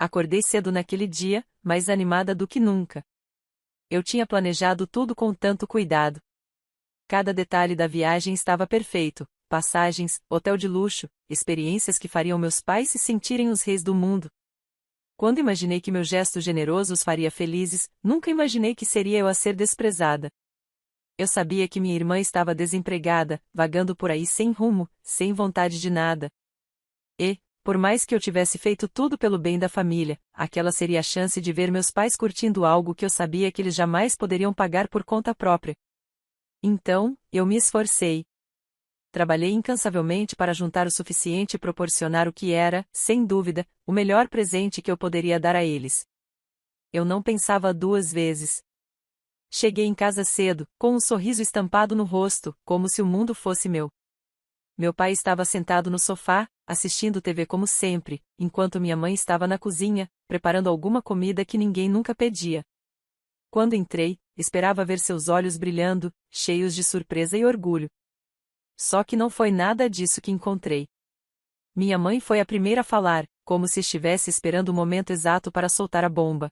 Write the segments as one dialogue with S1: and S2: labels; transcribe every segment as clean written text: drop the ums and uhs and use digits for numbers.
S1: Acordei cedo naquele dia, mais animada do que nunca. Eu tinha planejado tudo com tanto cuidado. Cada detalhe da viagem estava perfeito: passagens, hotel de luxo, experiências que fariam meus pais se sentirem os reis do mundo. Quando imaginei que meu gesto generoso os faria felizes, nunca imaginei que seria eu a ser desprezada. Eu sabia que minha irmã estava desempregada, vagando por aí sem rumo, sem vontade de nada. E, por mais que eu tivesse feito tudo pelo bem da família, aquela seria a chance de ver meus pais curtindo algo que eu sabia que eles jamais poderiam pagar por conta própria. Então, eu me esforcei. Trabalhei incansavelmente para juntar o suficiente e proporcionar o que era, sem dúvida, o melhor presente que eu poderia dar a eles. Eu não pensava duas vezes. Cheguei em casa cedo, com um sorriso estampado no rosto, como se o mundo fosse meu. Meu pai estava sentado no sofá, assistindo TV como sempre, enquanto minha mãe estava na cozinha, preparando alguma comida que ninguém nunca pedia. Quando entrei, esperava ver seus olhos brilhando, cheios de surpresa e orgulho. Só que não foi nada disso que encontrei. Minha mãe foi a primeira a falar, como se estivesse esperando o momento exato para soltar a bomba.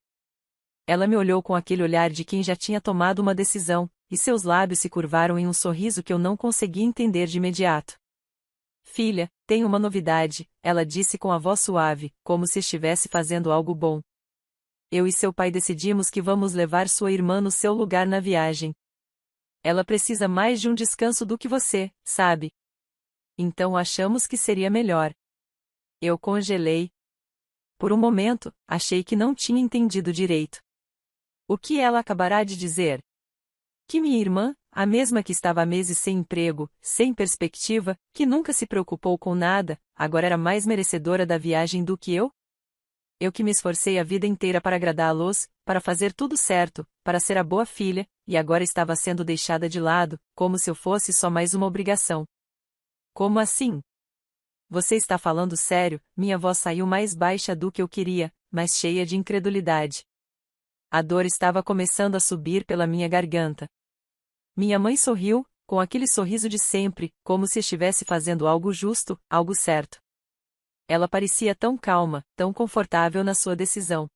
S1: Ela me olhou com aquele olhar de quem já tinha tomado uma decisão, e seus lábios se curvaram em um sorriso que eu não conseguia entender de imediato. Filha, tenho uma novidade, ela disse com a voz suave, como se estivesse fazendo algo bom. Eu e seu pai decidimos que vamos levar sua irmã no seu lugar na viagem. Ela precisa mais de um descanso do que você, sabe? Então achamos que seria melhor. Eu congelei. Por um momento, achei que não tinha entendido direito. O que ela acabará de dizer? Que minha irmã, a mesma que estava há meses sem emprego, sem perspectiva, que nunca se preocupou com nada, agora era mais merecedora da viagem do que eu? Eu que me esforcei a vida inteira para agradá-los, para fazer tudo certo, para ser a boa filha, e agora estava sendo deixada de lado, como se eu fosse só mais uma obrigação. Como assim? Você está falando sério? Minha voz saiu mais baixa do que eu queria, mas cheia de incredulidade. A dor estava começando a subir pela minha garganta. Minha mãe sorriu, com aquele sorriso de sempre, como se estivesse fazendo algo justo, algo certo. Ela parecia tão calma, tão confortável na sua decisão.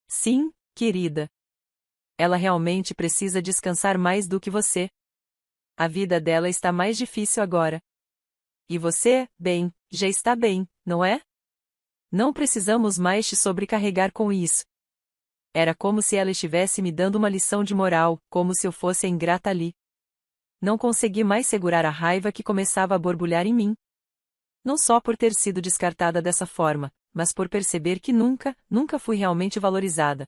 S1: Sim, querida. Ela realmente precisa descansar mais do que você. A vida dela está mais difícil agora. E você, bem, já está bem, não é? Não precisamos mais te sobrecarregar com isso. Era como se ela estivesse me dando uma lição de moral, como se eu fosse a ingrata ali. Não consegui mais segurar a raiva que começava a borbulhar em mim. Não só por ter sido descartada dessa forma, mas por perceber que nunca fui realmente valorizada.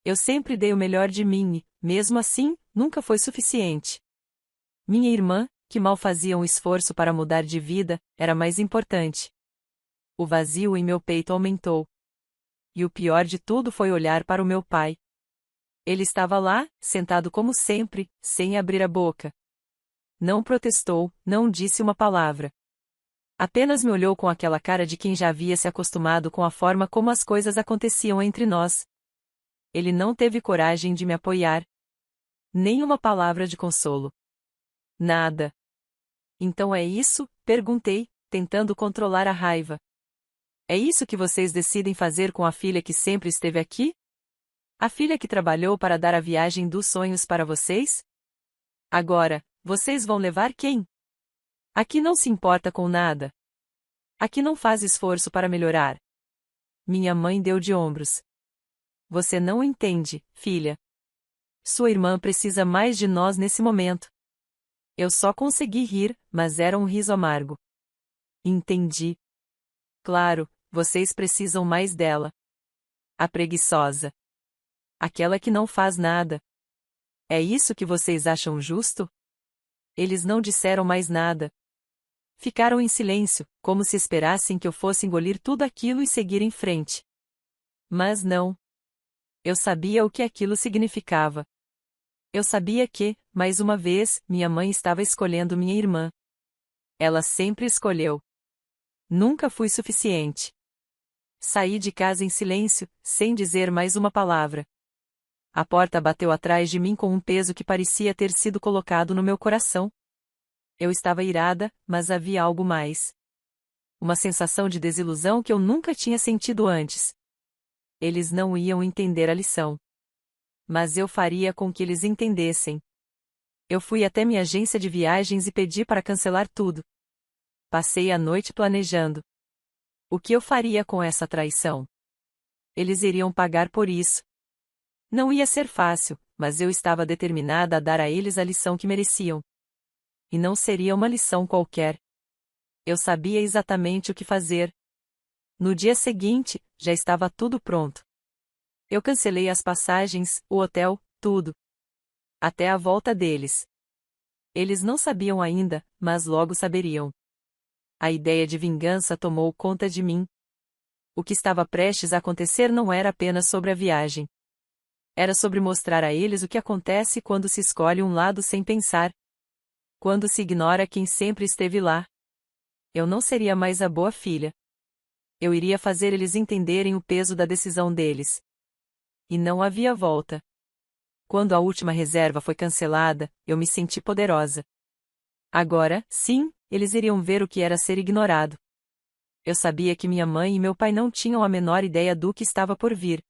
S1: Eu sempre dei o melhor de mim e, mesmo assim, nunca foi suficiente. Minha irmã, que mal fazia um esforço para mudar de vida, era mais importante. O vazio em meu peito aumentou. E o pior de tudo foi olhar para o meu pai. Ele estava lá, sentado como sempre, sem abrir a boca. Não protestou, não disse uma palavra. Apenas me olhou com aquela cara de quem já havia se acostumado com a forma como as coisas aconteciam entre nós. Ele não teve coragem de me apoiar. Nem uma palavra de consolo. Nada. Então é isso? Perguntei, tentando controlar a raiva. É isso que vocês decidem fazer com a filha que sempre esteve aqui? A filha que trabalhou para dar a viagem dos sonhos para vocês? Agora, vocês vão levar quem? Aqui não se importa com nada. Aqui não faz esforço para melhorar. Minha mãe deu de ombros. Você não entende, filha. Sua irmã precisa mais de nós nesse momento. Eu só consegui rir, mas era um riso amargo. Entendi. Claro, vocês precisam mais dela. A preguiçosa. Aquela que não faz nada. É isso que vocês acham justo? Eles não disseram mais nada. Ficaram em silêncio, como se esperassem que eu fosse engolir tudo aquilo e seguir em frente. Mas não. Eu sabia o que aquilo significava. Eu sabia que, mais uma vez, minha mãe estava escolhendo minha irmã. Ela sempre escolheu. Nunca fui suficiente. Saí de casa em silêncio, sem dizer mais uma palavra. A porta bateu atrás de mim com um peso que parecia ter sido colocado no meu coração. Eu estava irada, mas havia algo mais. Uma sensação de desilusão que eu nunca tinha sentido antes. Eles não iam entender a lição. Mas eu faria com que eles entendessem. Eu fui até minha agência de viagens e pedi para cancelar tudo. Passei a noite planejando. O que eu faria com essa traição? Eles iriam pagar por isso. Não ia ser fácil, mas eu estava determinada a dar a eles a lição que mereciam. E não seria uma lição qualquer. Eu sabia exatamente o que fazer. No dia seguinte, já estava tudo pronto. Eu cancelei as passagens, o hotel, tudo. Até a volta deles. Eles não sabiam ainda, mas logo saberiam. A ideia de vingança tomou conta de mim. O que estava prestes a acontecer não era apenas sobre a viagem. Era sobre mostrar a eles o que acontece quando se escolhe um lado sem pensar. Quando se ignora quem sempre esteve lá. Eu não seria mais a boa filha. Eu iria fazer eles entenderem o peso da decisão deles. E não havia volta. Quando a última reserva foi cancelada, eu me senti poderosa. Agora, sim, eles iriam ver o que era ser ignorado. Eu sabia que minha mãe e meu pai não tinham a menor ideia do que estava por vir.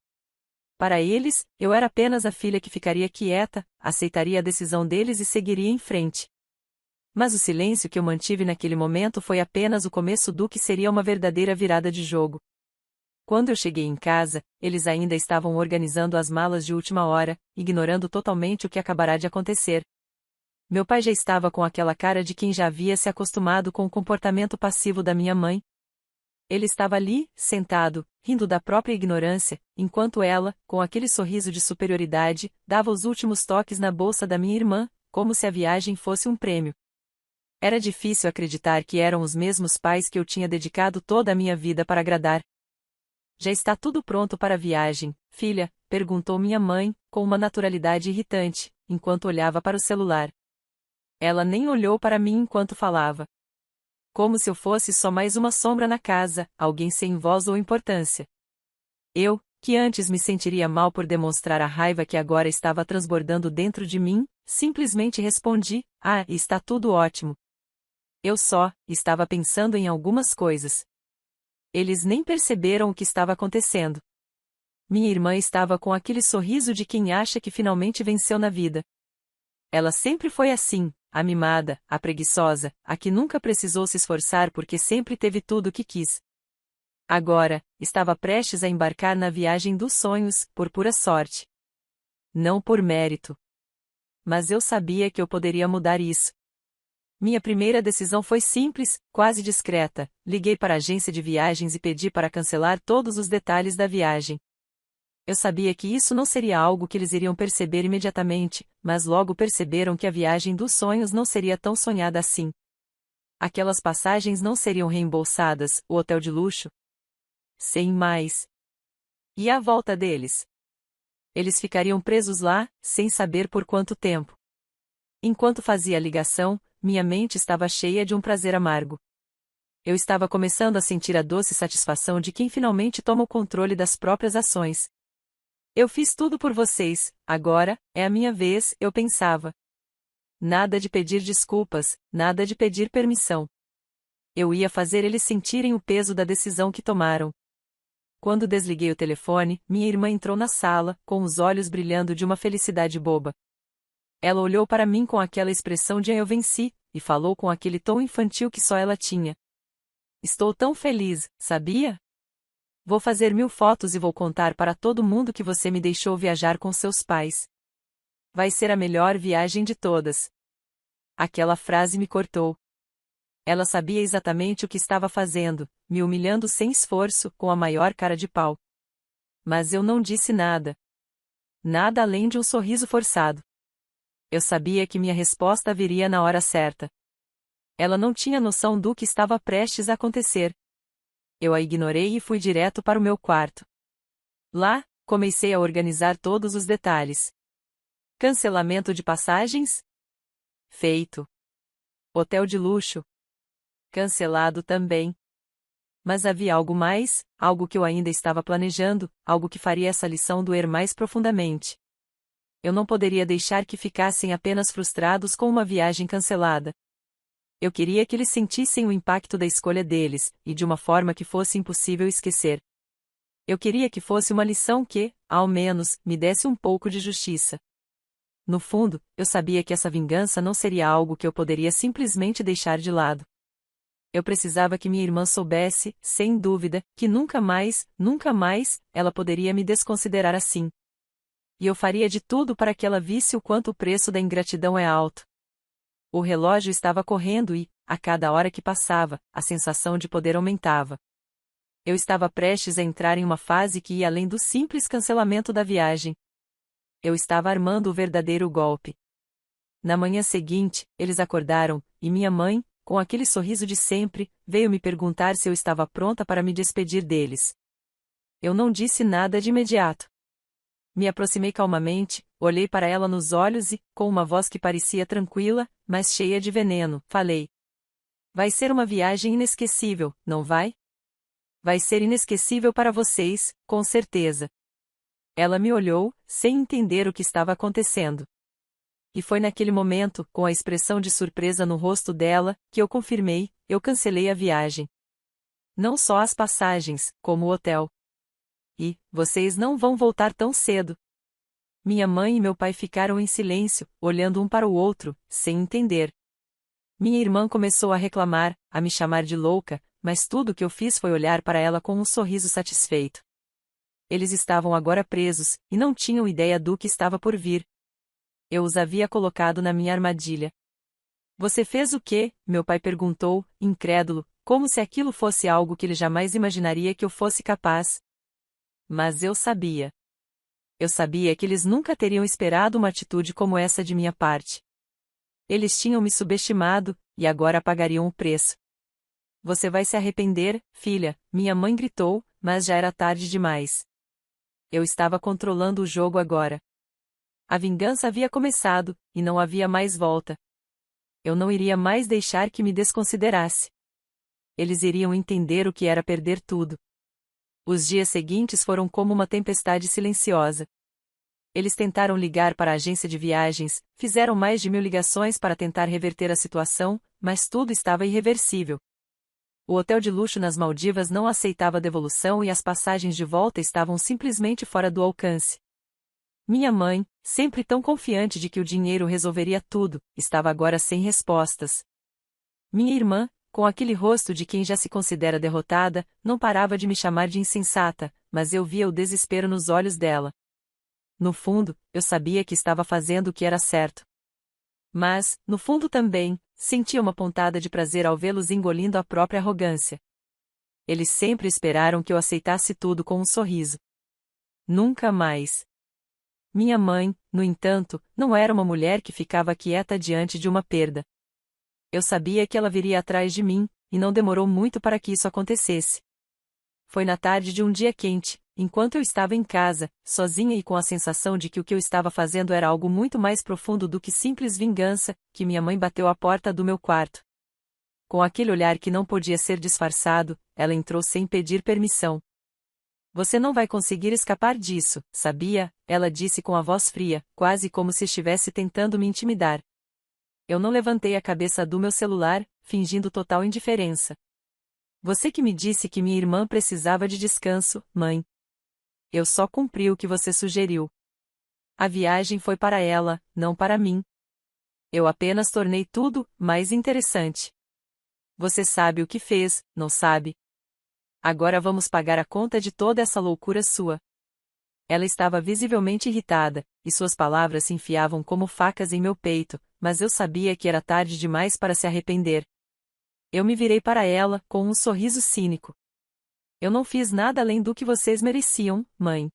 S1: Para eles, eu era apenas a filha que ficaria quieta, aceitaria a decisão deles e seguiria em frente. Mas o silêncio que eu mantive naquele momento foi apenas o começo do que seria uma verdadeira virada de jogo. Quando eu cheguei em casa, eles ainda estavam organizando as malas de última hora, ignorando totalmente o que acabará de acontecer. Meu pai já estava com aquela cara de quem já havia se acostumado com o comportamento passivo da minha mãe. Ele estava ali, sentado, rindo da própria ignorância, enquanto ela, com aquele sorriso de superioridade, dava os últimos toques na bolsa da minha irmã, como se a viagem fosse um prêmio. Era difícil acreditar que eram os mesmos pais que eu tinha dedicado toda a minha vida para agradar. Já está tudo pronto para a viagem, filha? Perguntou minha mãe, com uma naturalidade irritante, enquanto olhava para o celular. Ela nem olhou para mim enquanto falava. Como se eu fosse só mais uma sombra na casa, alguém sem voz ou importância. Eu, que antes me sentiria mal por demonstrar a raiva que agora estava transbordando dentro de mim, simplesmente respondi: "Ah, está tudo ótimo." Eu só estava pensando em algumas coisas. Eles nem perceberam o que estava acontecendo. Minha irmã estava com aquele sorriso de quem acha que finalmente venceu na vida. Ela sempre foi assim, a mimada, a preguiçosa, a que nunca precisou se esforçar porque sempre teve tudo o que quis. Agora, estava prestes a embarcar na viagem dos sonhos, por pura sorte. Não por mérito. Mas eu sabia que eu poderia mudar isso. Minha primeira decisão foi simples, quase discreta. Liguei para a agência de viagens e pedi para cancelar todos os detalhes da viagem. Eu sabia que isso não seria algo que eles iriam perceber imediatamente, mas logo perceberam que a viagem dos sonhos não seria tão sonhada assim. Aquelas passagens não seriam reembolsadas, o hotel de luxo. Sem mais. E a volta deles? Eles ficariam presos lá, sem saber por quanto tempo. Enquanto fazia a ligação, minha mente estava cheia de um prazer amargo. Eu estava começando a sentir a doce satisfação de quem finalmente toma o controle das próprias ações. Eu fiz tudo por vocês, agora, é a minha vez, eu pensava. Nada de pedir desculpas, nada de pedir permissão. Eu ia fazer eles sentirem o peso da decisão que tomaram. Quando desliguei o telefone, minha irmã entrou na sala, com os olhos brilhando de uma felicidade boba. Ela olhou para mim com aquela expressão de "eu venci", e falou com aquele tom infantil que só ela tinha. "Estou tão feliz, sabia? Vou fazer 1000 fotos e vou contar para todo mundo que você me deixou viajar com seus pais. Vai ser a melhor viagem de todas." Aquela frase me cortou. Ela sabia exatamente o que estava fazendo, me humilhando sem esforço, com a maior cara de pau. Mas eu não disse nada. Nada além de um sorriso forçado. Eu sabia que minha resposta viria na hora certa. Ela não tinha noção do que estava prestes a acontecer. Eu a ignorei e fui direto para o meu quarto. Lá, comecei a organizar todos os detalhes. Cancelamento de passagens? Feito. Hotel de luxo? Cancelado também. Mas havia algo mais, algo que eu ainda estava planejando, algo que faria essa lição doer mais profundamente. Eu não poderia deixar que ficassem apenas frustrados com uma viagem cancelada. Eu queria que eles sentissem o impacto da escolha deles, e de uma forma que fosse impossível esquecer. Eu queria que fosse uma lição que, ao menos, me desse um pouco de justiça. No fundo, eu sabia que essa vingança não seria algo que eu poderia simplesmente deixar de lado. Eu precisava que minha irmã soubesse, sem dúvida, que nunca mais, ela poderia me desconsiderar assim. E eu faria de tudo para que ela visse o quanto o preço da ingratidão é alto. O relógio estava correndo e, a cada hora que passava, a sensação de poder aumentava. Eu estava prestes a entrar em uma fase que ia além do simples cancelamento da viagem. Eu estava armando o verdadeiro golpe. Na manhã seguinte, eles acordaram, e minha mãe, com aquele sorriso de sempre, veio me perguntar se eu estava pronta para me despedir deles. Eu não disse nada de imediato. Me aproximei calmamente, olhei para ela nos olhos e, com uma voz que parecia tranquila, mas cheia de veneno, falei: Vai ser uma viagem inesquecível, não vai? Vai ser inesquecível para vocês, com certeza. Ela me olhou, sem entender o que estava acontecendo. E foi naquele momento, com a expressão de surpresa no rosto dela, que eu confirmei: eu cancelei a viagem. Não só as passagens, como o hotel. E, vocês não vão voltar tão cedo. Minha mãe e meu pai ficaram em silêncio, olhando um para o outro, sem entender. Minha irmã começou a reclamar, a me chamar de louca, mas tudo o que eu fiz foi olhar para ela com um sorriso satisfeito. Eles estavam agora presos, e não tinham ideia do que estava por vir. Eu os havia colocado na minha armadilha. Você fez o quê? Meu pai perguntou, incrédulo, como se aquilo fosse algo que ele jamais imaginaria que eu fosse capaz. Mas eu sabia. Eu sabia que eles nunca teriam esperado uma atitude como essa de minha parte. Eles tinham me subestimado, e agora pagariam o preço. Você vai se arrepender, filha, minha mãe gritou, mas já era tarde demais. Eu estava controlando o jogo agora. A vingança havia começado, e não havia mais volta. Eu não iria mais deixar que me desconsiderasse. Eles iriam entender o que era perder tudo. Os dias seguintes foram como uma tempestade silenciosa. Eles tentaram ligar para a agência de viagens, fizeram mais de 1000 ligações para tentar reverter a situação, mas tudo estava irreversível. O hotel de luxo nas Maldivas não aceitava devolução e as passagens de volta estavam simplesmente fora do alcance. Minha mãe, sempre tão confiante de que o dinheiro resolveria tudo, estava agora sem respostas. Minha irmã, com aquele rosto de quem já se considera derrotada, não parava de me chamar de insensata, mas eu via o desespero nos olhos dela. No fundo, eu sabia que estava fazendo o que era certo. Mas, no fundo também, sentia uma pontada de prazer ao vê-los engolindo a própria arrogância. Eles sempre esperaram que eu aceitasse tudo com um sorriso. Nunca mais. Minha mãe, no entanto, não era uma mulher que ficava quieta diante de uma perda. Eu sabia que ela viria atrás de mim, e não demorou muito para que isso acontecesse. Foi na tarde de um dia quente, enquanto eu estava em casa, sozinha e com a sensação de que o que eu estava fazendo era algo muito mais profundo do que simples vingança, que minha mãe bateu à porta do meu quarto. Com aquele olhar que não podia ser disfarçado, ela entrou sem pedir permissão. Você não vai conseguir escapar disso, sabia? Ela disse com a voz fria, quase como se estivesse tentando me intimidar. Eu não levantei a cabeça do meu celular, fingindo total indiferença. Você que me disse que minha irmã precisava de descanso, mãe. Eu só cumpri o que você sugeriu. A viagem foi para ela, não para mim. Eu apenas tornei tudo mais interessante. Você sabe o que fez, não sabe? Agora vamos pagar a conta de toda essa loucura sua. Ela estava visivelmente irritada, e suas palavras se enfiavam como facas em meu peito, mas eu sabia que era tarde demais para se arrepender. Eu me virei para ela, com um sorriso cínico. Eu não fiz nada além do que vocês mereciam, mãe.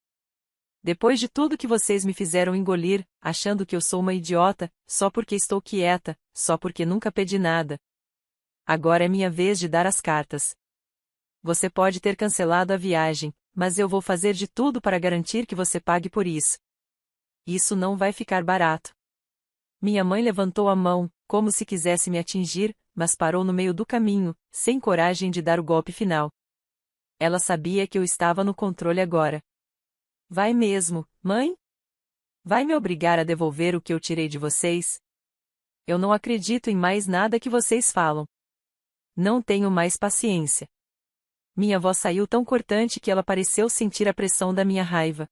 S1: Depois de tudo que vocês me fizeram engolir, achando que eu sou uma idiota, só porque estou quieta, só porque nunca pedi nada. Agora é minha vez de dar as cartas. Você pode ter cancelado a viagem, mas eu vou fazer de tudo para garantir que você pague por isso. Isso não vai ficar barato. Minha mãe levantou a mão, como se quisesse me atingir, mas parou no meio do caminho, sem coragem de dar o golpe final. Ela sabia que eu estava no controle agora. Vai mesmo, mãe? Vai me obrigar a devolver o que eu tirei de vocês? Eu não acredito em mais nada que vocês falam. Não tenho mais paciência. Minha voz saiu tão cortante que ela pareceu sentir a pressão da minha raiva.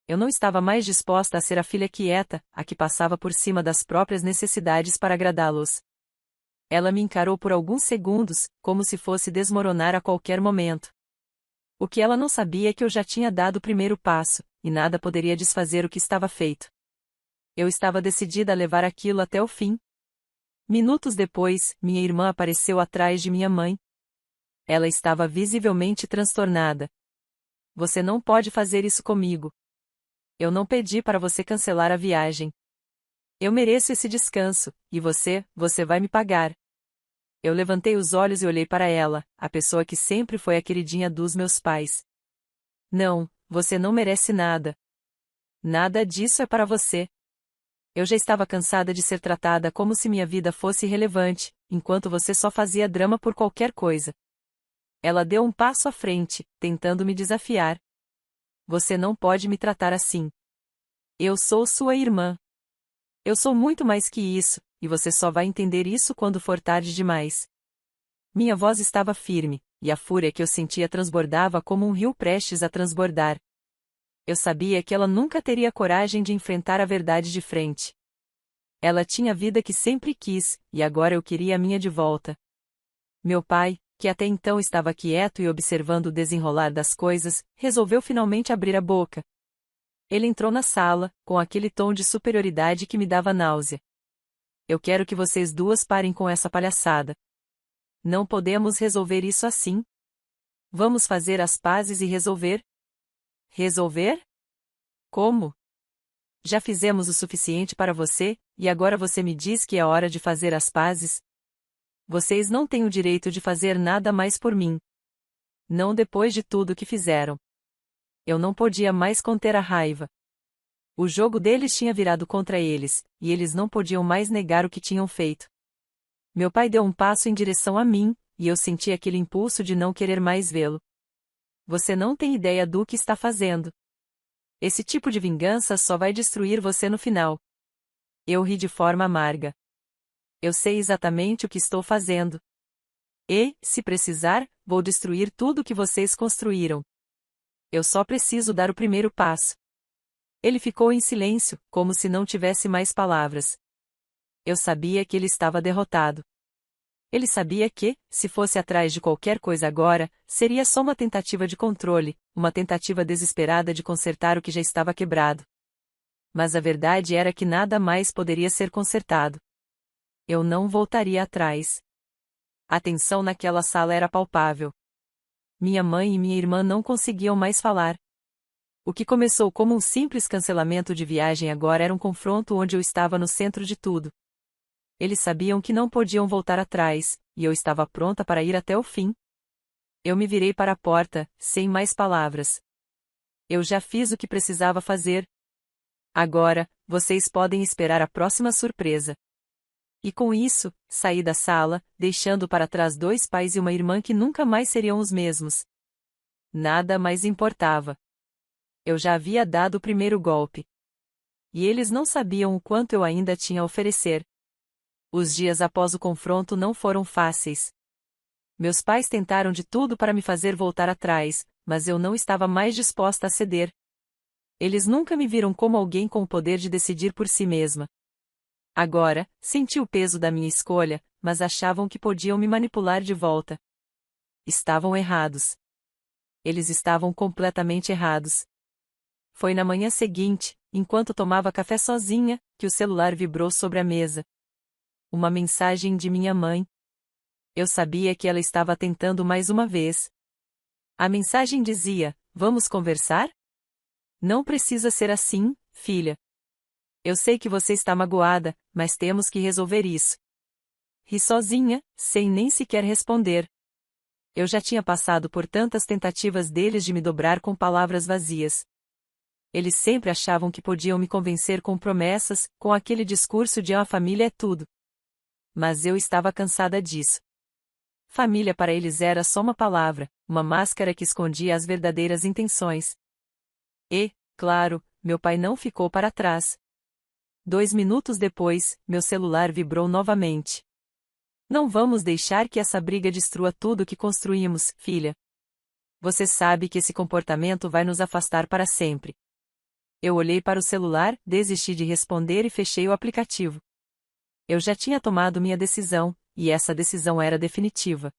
S1: Eu não estava mais disposta a ser a filha quieta, a que passava por cima das próprias necessidades para agradá-los. Ela me encarou por alguns segundos, como se fosse desmoronar a qualquer momento. O que ela não sabia é que eu já tinha dado o primeiro passo, e nada poderia desfazer o que estava feito. Eu estava decidida a levar aquilo até o fim. Minutos depois, minha irmã apareceu atrás de minha mãe. Ela estava visivelmente transtornada. Você não pode fazer isso comigo. Eu não pedi para você cancelar a viagem. Eu mereço esse descanso, e você vai me pagar. Eu levantei os olhos e olhei para ela, a pessoa que sempre foi a queridinha dos meus pais. Não, você não merece nada. Nada disso é para você. Eu já estava cansada de ser tratada como se minha vida fosse irrelevante, enquanto você só fazia drama por qualquer coisa. Ela deu um passo à frente, tentando me desafiar. Você não pode me tratar assim. Eu sou sua irmã. Eu sou muito mais que isso, e você só vai entender isso quando for tarde demais. Minha voz estava firme, e a fúria que eu sentia transbordava como um rio prestes a transbordar. Eu sabia que ela nunca teria coragem de enfrentar a verdade de frente. Ela tinha a vida que sempre quis, e agora eu queria a minha de volta. Meu pai, que até então estava quieto e observando o desenrolar das coisas, resolveu finalmente abrir a boca. Ele entrou na sala, com aquele tom de superioridade que me dava náusea. Eu quero que vocês duas parem com essa palhaçada. Não podemos resolver isso assim. Vamos fazer as pazes e resolver? Resolver? Como? Já fizemos o suficiente para você, e agora você me diz que é hora de fazer as pazes? Vocês não têm o direito de fazer nada mais por mim. Não depois de tudo que fizeram. Eu não podia mais conter a raiva. O jogo deles tinha virado contra eles, e eles não podiam mais negar o que tinham feito. Meu pai deu um passo em direção a mim, e eu senti aquele impulso de não querer mais vê-lo. Você não tem ideia do que está fazendo. Esse tipo de vingança só vai destruir você no final. Eu ri de forma amarga. Eu sei exatamente o que estou fazendo. E, se precisar, vou destruir tudo o que vocês construíram. Eu só preciso dar o primeiro passo. Ele ficou em silêncio, como se não tivesse mais palavras. Eu sabia que ele estava derrotado. Ele sabia que, se fosse atrás de qualquer coisa agora, seria só uma tentativa de controle, uma tentativa desesperada de consertar o que já estava quebrado. Mas a verdade era que nada mais poderia ser consertado. Eu não voltaria atrás. A tensão naquela sala era palpável. Minha mãe e minha irmã não conseguiam mais falar. O que começou como um simples cancelamento de viagem agora era um confronto onde eu estava no centro de tudo. Eles sabiam que não podiam voltar atrás, e eu estava pronta para ir até o fim. Eu me virei para a porta, sem mais palavras. Eu já fiz o que precisava fazer. Agora, vocês podem esperar a próxima surpresa. E com isso, saí da sala, deixando para trás dois pais e uma irmã que nunca mais seriam os mesmos. Nada mais importava. Eu já havia dado o primeiro golpe. E eles não sabiam o quanto eu ainda tinha a oferecer. Os dias após o confronto não foram fáceis. Meus pais tentaram de tudo para me fazer voltar atrás, mas eu não estava mais disposta a ceder. Eles nunca me viram como alguém com o poder de decidir por si mesma. Agora, senti o peso da minha escolha, mas achavam que podiam me manipular de volta. Estavam errados. Eles estavam completamente errados. Foi na manhã seguinte, enquanto tomava café sozinha, que o celular vibrou sobre a mesa. Uma mensagem de minha mãe. Eu sabia que ela estava tentando mais uma vez. A mensagem dizia: "Vamos conversar? Não precisa ser assim, filha. Eu sei que você está magoada, mas temos que resolver isso." Ri sozinha, sem nem sequer responder. Eu já tinha passado por tantas tentativas deles de me dobrar com palavras vazias. Eles sempre achavam que podiam me convencer com promessas, com aquele discurso de a família é tudo. Mas eu estava cansada disso. Família para eles era só uma palavra, uma máscara que escondia as verdadeiras intenções. E, claro, meu pai não ficou para trás. 2 minutos depois, meu celular vibrou novamente. "Não vamos deixar que essa briga destrua tudo que construímos, filha." Você sabe que esse comportamento vai nos afastar para sempre. Eu olhei para o celular, desisti de responder e fechei o aplicativo. Eu já tinha tomado minha decisão, e essa decisão era definitiva.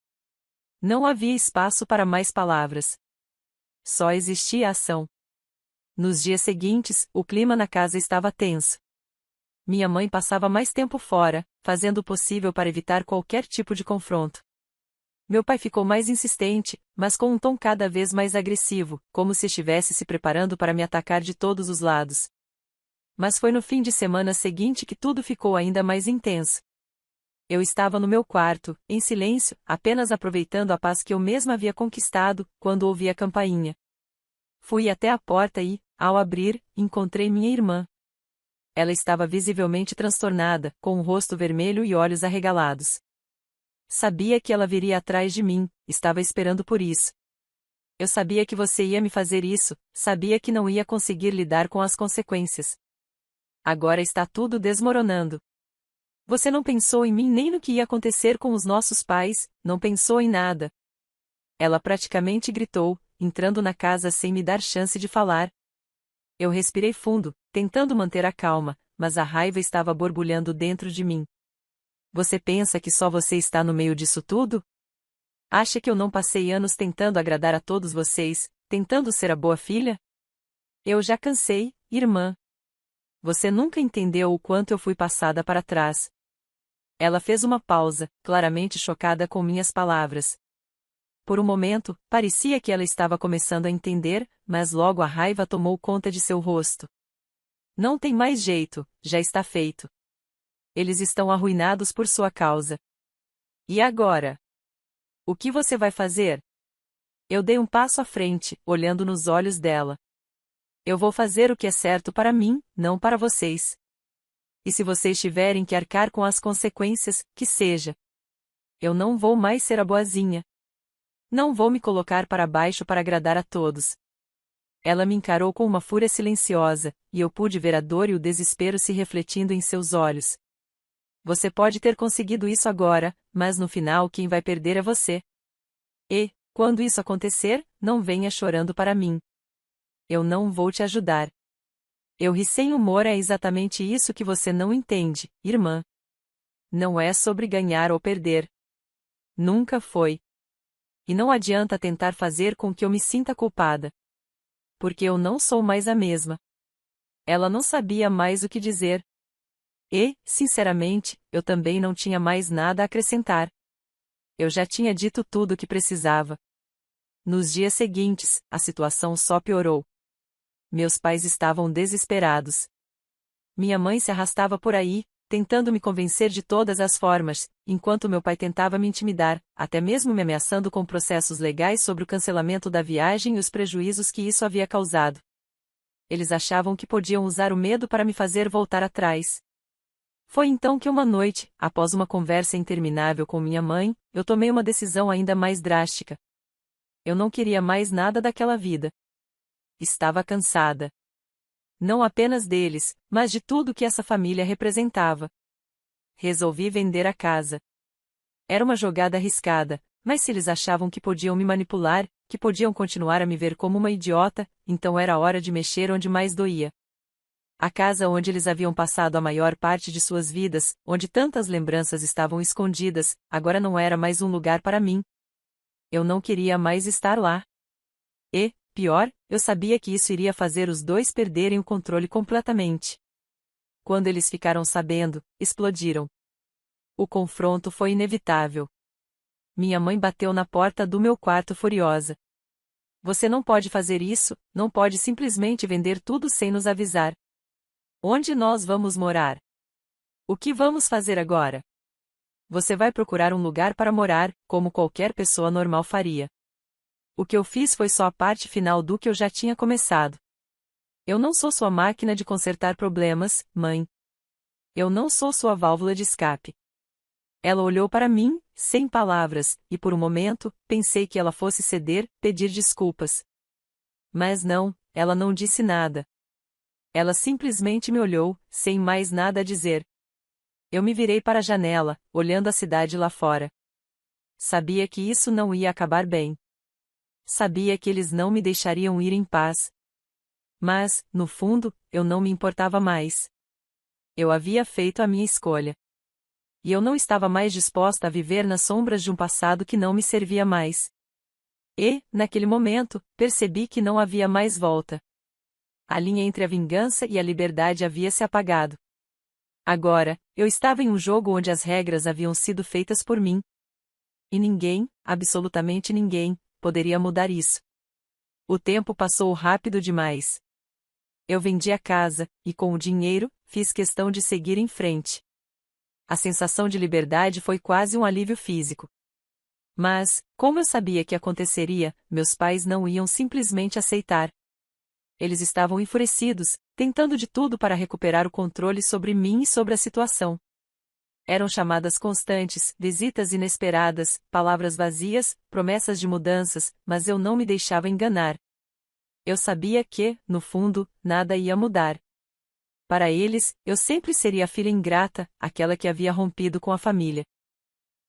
S1: Não havia espaço para mais palavras. Só existia ação. Nos dias seguintes, o clima na casa estava tenso. Minha mãe passava mais tempo fora, fazendo o possível para evitar qualquer tipo de confronto. Meu pai ficou mais insistente, mas com um tom cada vez mais agressivo, como se estivesse se preparando para me atacar de todos os lados. Mas foi no fim de semana seguinte que tudo ficou ainda mais intenso. Eu estava no meu quarto, em silêncio, apenas aproveitando a paz que eu mesma havia conquistado, quando ouvi a campainha. Fui até a porta e, ao abrir, encontrei minha irmã. Ela estava visivelmente transtornada, com o rosto vermelho e olhos arregalados. Sabia que ela viria atrás de mim, estava esperando por isso. Eu sabia que você ia me fazer isso, sabia que não ia conseguir lidar com as consequências. Agora está tudo desmoronando. Você não pensou em mim nem no que ia acontecer com os nossos pais, não pensou em nada. Ela praticamente gritou, entrando na casa sem me dar chance de falar. Eu respirei fundo, tentando manter a calma, mas a raiva estava borbulhando dentro de mim. Você pensa que só você está no meio disso tudo? Acha que eu não passei anos tentando agradar a todos vocês, tentando ser a boa filha? Eu já cansei, irmã. Você nunca entendeu o quanto eu fui passada para trás. Ela fez uma pausa, claramente chocada com minhas palavras. Por um momento, parecia que ela estava começando a entender, mas logo a raiva tomou conta de seu rosto. Não tem mais jeito, já está feito. Eles estão arruinados por sua causa. E agora? O que você vai fazer? Eu dei um passo à frente, olhando nos olhos dela. Eu vou fazer o que é certo para mim, não para vocês. E se vocês tiverem que arcar com as consequências, que seja. Eu não vou mais ser a boazinha. Não vou me colocar para baixo para agradar a todos. Ela me encarou com uma fúria silenciosa, e eu pude ver a dor e o desespero se refletindo em seus olhos. Você pode ter conseguido isso agora, mas no final quem vai perder é você. E, quando isso acontecer, não venha chorando para mim. Eu não vou te ajudar. Eu ri sem humor, é exatamente isso que você não entende, irmã. Não é sobre ganhar ou perder. Nunca foi. E não adianta tentar fazer com que eu me sinta culpada. Porque eu não sou mais a mesma. Ela não sabia mais o que dizer. E, sinceramente, eu também não tinha mais nada a acrescentar. Eu já tinha dito tudo o que precisava. Nos dias seguintes, a situação só piorou. Meus pais estavam desesperados. Minha mãe se arrastava por aí, tentando me convencer de todas as formas, enquanto meu pai tentava me intimidar, até mesmo me ameaçando com processos legais sobre o cancelamento da viagem e os prejuízos que isso havia causado. Eles achavam que podiam usar o medo para me fazer voltar atrás. Foi então que uma noite, após uma conversa interminável com minha mãe, eu tomei uma decisão ainda mais drástica. Eu não queria mais nada daquela vida. Estava cansada. Não apenas deles, mas de tudo que essa família representava. Resolvi vender a casa. Era uma jogada arriscada, mas se eles achavam que podiam me manipular, que podiam continuar a me ver como uma idiota, então era hora de mexer onde mais doía. A casa onde eles haviam passado a maior parte de suas vidas, onde tantas lembranças estavam escondidas, agora não era mais um lugar para mim. Eu não queria mais estar lá. E, pior, eu sabia que isso iria fazer os dois perderem o controle completamente. Quando eles ficaram sabendo, explodiram. O confronto foi inevitável. Minha mãe bateu na porta do meu quarto furiosa. Você não pode fazer isso, não pode simplesmente vender tudo sem nos avisar. Onde nós vamos morar? O que vamos fazer agora? Você vai procurar um lugar para morar, como qualquer pessoa normal faria. O que eu fiz foi só a parte final do que eu já tinha começado. Eu não sou sua máquina de consertar problemas, mãe. Eu não sou sua válvula de escape. Ela olhou para mim, sem palavras, e por um momento, pensei que ela fosse ceder, pedir desculpas. Mas não, ela não disse nada. Ela simplesmente me olhou, sem mais nada a dizer. Eu me virei para a janela, olhando a cidade lá fora. Sabia que isso não ia acabar bem. sabia que eles não me deixariam ir em paz. Mas, no fundo, eu não me importava mais. Eu havia feito a minha escolha. E eu não estava mais disposta a viver nas sombras de um passado que não me servia mais. E, naquele momento, percebi que não havia mais volta. A linha entre a vingança e a liberdade havia se apagado. Agora, eu estava em um jogo onde as regras haviam sido feitas por mim. E ninguém, absolutamente ninguém, poderia mudar isso. O tempo passou rápido demais. Eu vendi a casa, e com o dinheiro, fiz questão de seguir em frente. A sensação de liberdade foi quase um alívio físico. Mas, como eu sabia que aconteceria, meus pais não iam simplesmente aceitar. Eles estavam enfurecidos, tentando de tudo para recuperar o controle sobre mim e sobre a situação. Eram chamadas constantes, visitas inesperadas, palavras vazias, promessas de mudanças, mas eu não me deixava enganar. Eu sabia que, no fundo, nada ia mudar. Para eles, eu sempre seria a filha ingrata, aquela que havia rompido com a família.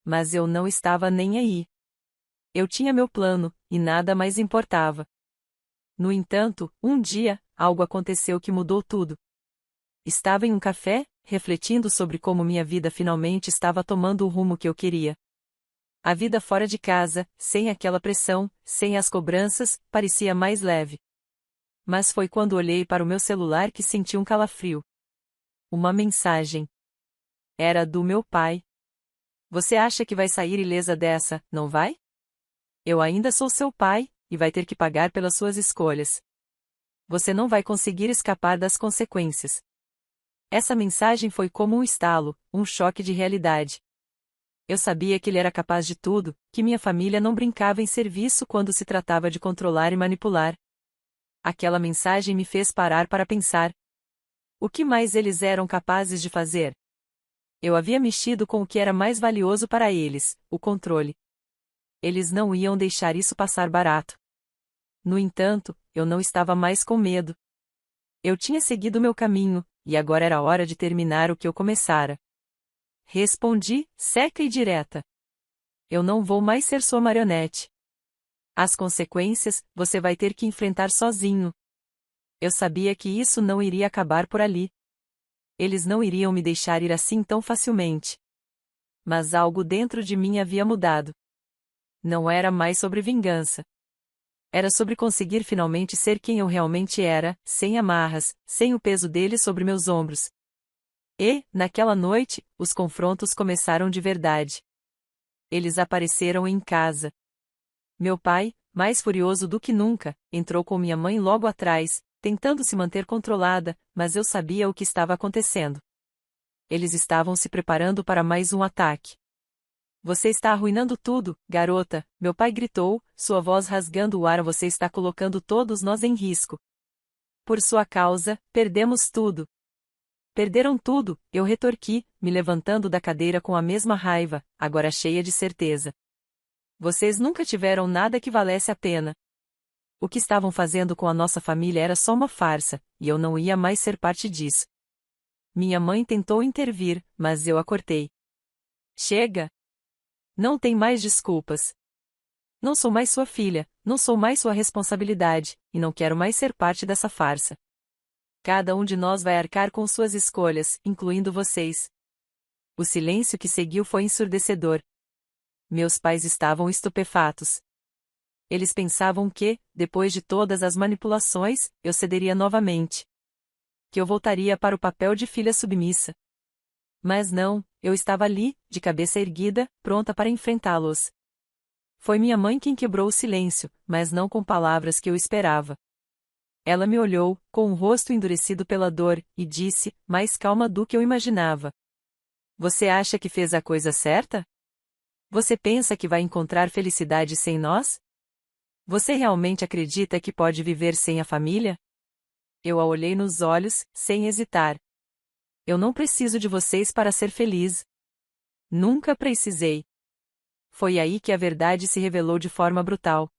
S1: Mas eu não estava nem aí. Eu tinha meu plano, e nada mais importava. No entanto, um dia, algo aconteceu que mudou tudo. Estava em um café, refletindo sobre como minha vida finalmente estava tomando o rumo que eu queria. A vida fora de casa, sem aquela pressão, sem as cobranças, parecia mais leve. Mas foi quando olhei para o meu celular que senti um calafrio. Uma mensagem. Era do meu pai. Você acha que vai sair ilesa dessa, não vai? Eu ainda sou seu pai, e vai ter que pagar pelas suas escolhas. Você não vai conseguir escapar das consequências. Essa mensagem foi como um estalo, um choque de realidade. Eu sabia que ele era capaz de tudo, que minha família não brincava em serviço quando se tratava de controlar e manipular. Aquela mensagem me fez parar para pensar. O que mais eles eram capazes de fazer? Eu havia mexido com o que era mais valioso para eles, o controle. Eles não iam deixar isso passar barato. No entanto, eu não estava mais com medo. Eu tinha seguido meu caminho, e agora era hora de terminar o que eu começara. Respondi, seca e direta. Eu não vou mais ser sua marionete. As consequências, você vai ter que enfrentar sozinho. Eu sabia que isso não iria acabar por ali. Eles não iriam me deixar ir assim tão facilmente. Mas algo dentro de mim havia mudado. Não era mais sobre vingança. Era sobre conseguir finalmente ser quem eu realmente era, sem amarras, sem o peso deles sobre meus ombros. E, naquela noite, os confrontos começaram de verdade. Eles apareceram em casa. Meu pai, mais furioso do que nunca, entrou com minha mãe logo atrás, tentando se manter controlada, mas eu sabia o que estava acontecendo. Eles estavam se preparando para mais um ataque. Você está arruinando tudo, garota, meu pai gritou, sua voz rasgando o ar. Você está colocando todos nós em risco. Por sua causa, perdemos tudo. Perderam tudo, eu retorqui, me levantando da cadeira com a mesma raiva, agora cheia de certeza. Vocês nunca tiveram nada que valesse a pena. O que estavam fazendo com a nossa família era só uma farsa, e eu não ia mais ser parte disso. Minha mãe tentou intervir, mas eu a cortei. Chega! Não tem mais desculpas. Não sou mais sua filha, não sou mais sua responsabilidade, e não quero mais ser parte dessa farsa. Cada um de nós vai arcar com suas escolhas, incluindo vocês. O silêncio que seguiu foi ensurdecedor. Meus pais estavam estupefatos. Eles pensavam que, depois de todas as manipulações, eu cederia novamente. Que eu voltaria para o papel de filha submissa. Mas não, eu estava ali, de cabeça erguida, pronta para enfrentá-los. Foi minha mãe quem quebrou o silêncio, mas não com palavras que eu esperava. Ela me olhou, com o rosto endurecido pela dor, e disse, mais calma do que eu imaginava. Você acha que fez a coisa certa? Você pensa que vai encontrar felicidade sem nós? Você realmente acredita que pode viver sem a família? Eu a olhei nos olhos, sem hesitar. Eu não preciso de vocês para ser feliz. Nunca precisei. Foi aí que a verdade se revelou de forma brutal.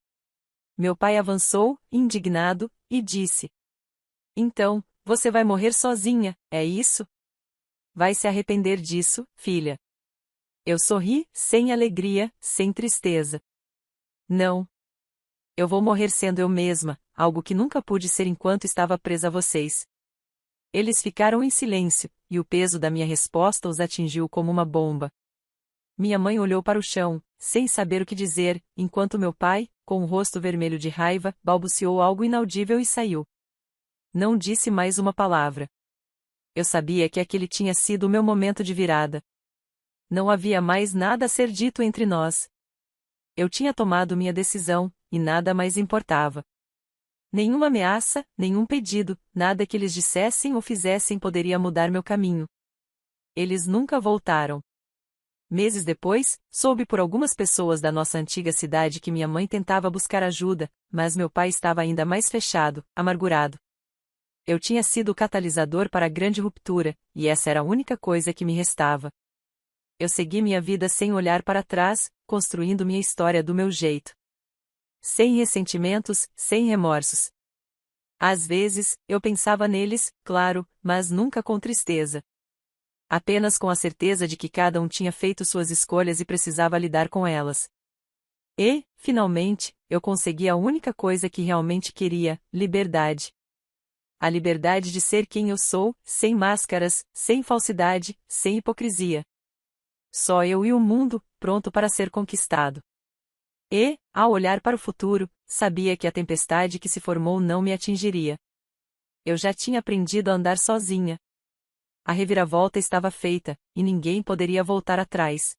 S1: Meu pai avançou, indignado, e disse: Então, você vai morrer sozinha, é isso? Vai se arrepender disso, filha. Eu sorri, sem alegria, sem tristeza. Não. Eu vou morrer sendo eu mesma, algo que nunca pude ser enquanto estava presa a vocês. Eles ficaram em silêncio, e o peso da minha resposta os atingiu como uma bomba. Minha mãe olhou para o chão, sem saber o que dizer, enquanto meu pai, com o rosto vermelho de raiva, balbuciou algo inaudível e saiu. Não disse mais uma palavra. Eu sabia que aquele tinha sido o meu momento de virada. Não havia mais nada a ser dito entre nós. Eu tinha tomado minha decisão, e nada mais importava. Nenhuma ameaça, nenhum pedido, nada que eles dissessem ou fizessem poderia mudar meu caminho. Eles nunca voltaram. Meses depois, soube por algumas pessoas da nossa antiga cidade que minha mãe tentava buscar ajuda, mas meu pai estava ainda mais fechado, amargurado. Eu tinha sido o catalisador para a grande ruptura, e essa era a única coisa que me restava. Eu segui minha vida sem olhar para trás, construindo minha história do meu jeito. Sem ressentimentos, sem remorsos. Às vezes, eu pensava neles, claro, mas nunca com tristeza. Apenas com a certeza de que cada um tinha feito suas escolhas e precisava lidar com elas. E, finalmente, eu consegui a única coisa que realmente queria: liberdade. A liberdade de ser quem eu sou, sem máscaras, sem falsidade, sem hipocrisia. Só eu e o mundo, pronto para ser conquistado. E, ao olhar para o futuro, sabia que a tempestade que se formou não me atingiria. Eu já tinha aprendido a andar sozinha. A reviravolta estava feita, e ninguém poderia voltar atrás.